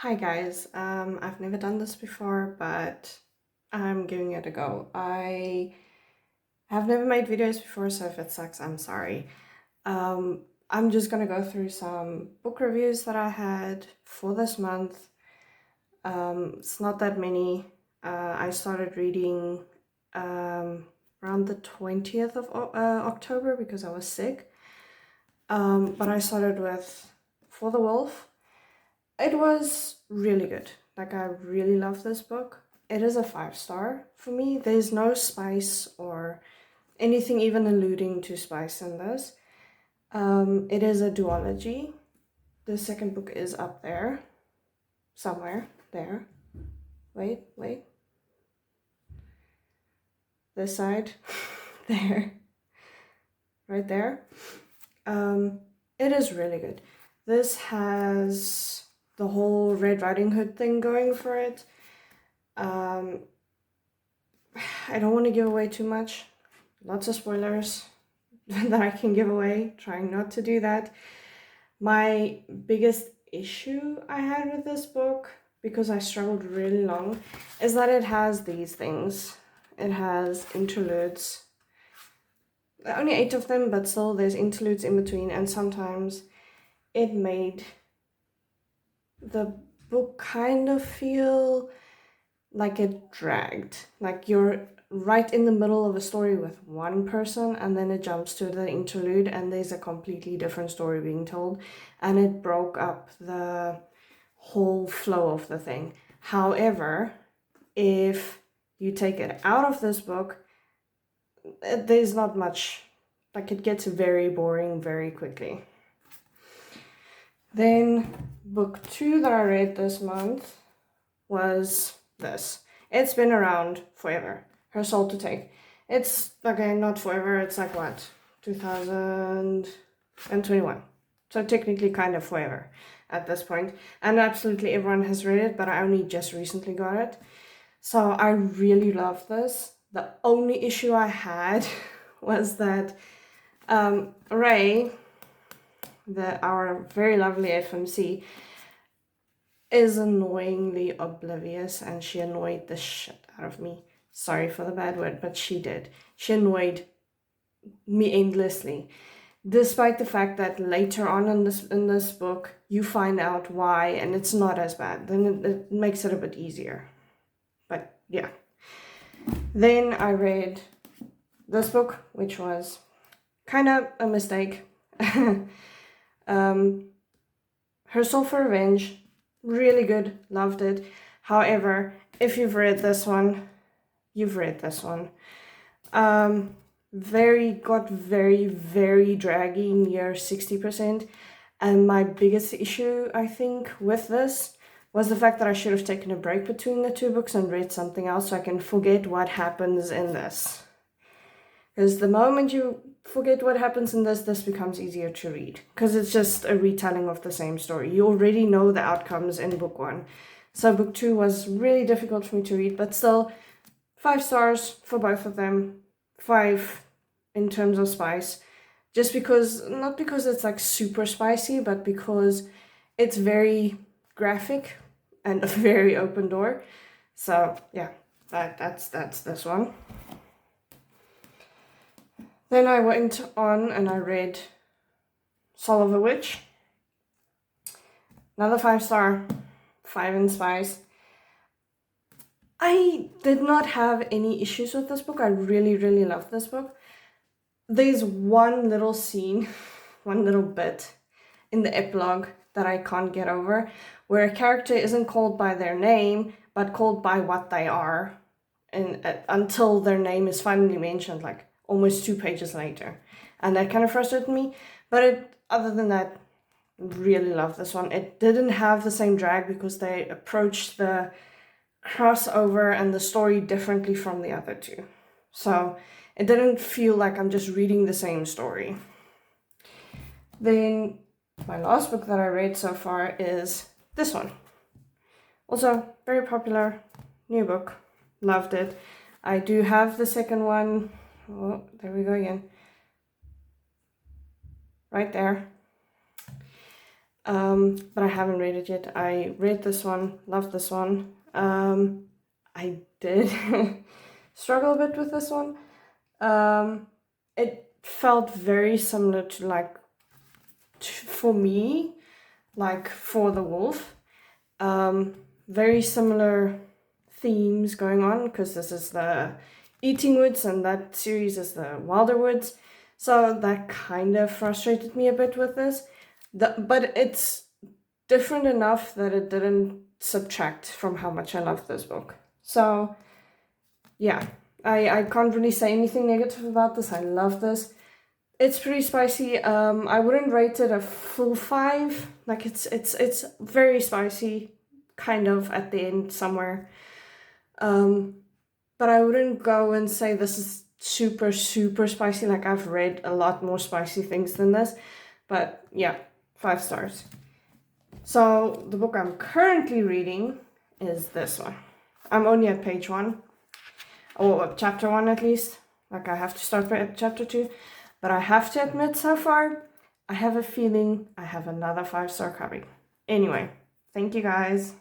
Hi guys, I've never done this before, but I'm giving it a go. I have never made videos before, so if it sucks, I'm sorry. I'm just gonna go through some book reviews that I had for this month. It's not that many. I started reading around the 20th of October because I was sick. But I started with For the Wolf. It was really good. Like, I really love this book. It is a 5 star for me. There's no spice or anything even alluding to spice in this. It is a duology. The second book is up there, somewhere, there. Wait. This side, there, right there. It is really good. This has the whole Red Riding Hood thing going for it. I don't want to give away too much. Lots of spoilers that I can give away. Trying not to do that. My biggest issue I had with this book, because I struggled really long, is that it has these things. It has interludes. Only 8 of them, but still there's interludes in between, and sometimes it made the book kind of feel like it dragged. Like you're right in the middle of a story with one person and then it jumps to the interlude and there's a completely different story being told, and it broke up the whole flow of the thing. However, if you take it out of this book, there's not much. Like, it gets very boring very quickly. Then book 2 that I read this month was this. It's been around forever. Her Soul to Take. It's, okay, not forever, it's like what, 2021. So technically kind of forever at this point. And absolutely everyone has read it, but I only just recently got it. So I really love this. The only issue I had was that Ray, our very lovely FMC, is annoyingly oblivious, and she annoyed the shit out of me. Sorry for the bad word, but she did. She annoyed me endlessly. Despite the fact that later on in this book you find out why, and it's not as bad. Then it makes it a bit easier. But yeah. Then I read this book, which was kind of a mistake. Her Soul for Revenge, really good, loved it. However, if you've read this one, you've read this one. Very draggy near 60%. And my biggest issue, I think, with this was the fact that I should have taken a break between the two books and read something else so I can forget what happens in this. Because the moment you forget what happens in this becomes easier to read. Because it's just a retelling of the same story. You already know the outcomes in book 1. So book 2 was really difficult for me to read, but still 5 stars for both of them. 5 in terms of spice. Just because, not because it's like super spicy, but because it's very graphic and a very open door. So yeah, that's this one. Then I went on and I read Soul of a Witch. Another 5 star, 5 in spice. I did not have any issues with this book. I really loved this book. There's one little scene, one little bit in the epilogue that I can't get over, where a character isn't called by their name, but called by what they are, and until their name is finally mentioned, like almost 2 pages later. And that kind of frustrated me. But other than that, really love this one. It didn't have the same drag because they approached the crossover and the story differently from the other two. So it didn't feel like I'm just reading the same story. Then my last book that I read so far is this one. Also very popular, new book. Loved it. I do have the second one. Oh, there we go again. Right there. but I haven't read it yet. I read this one, loved this one. I did struggle a bit with this one. It felt very similar to like for me, like For the Wolf. Very similar themes going on because this is the Eating Woods and that series is the Wilder Woods. So that kind of frustrated me a bit with this. But it's different enough that it didn't subtract from how much I loved this book. So yeah, I can't really say anything negative about this. I love this. It's pretty spicy. I wouldn't rate it a full 5. Like it's very spicy, kind of at the end somewhere. But I wouldn't go and say this is super, super spicy. Like I've read a lot more spicy things than this. But yeah, 5 stars. So the book I'm currently reading is this one. I'm only at page 1. Or chapter 1 at least. Like I have to start at chapter 2. But I have to admit so far, I have a feeling I have another 5-star coming. Anyway, thank you guys.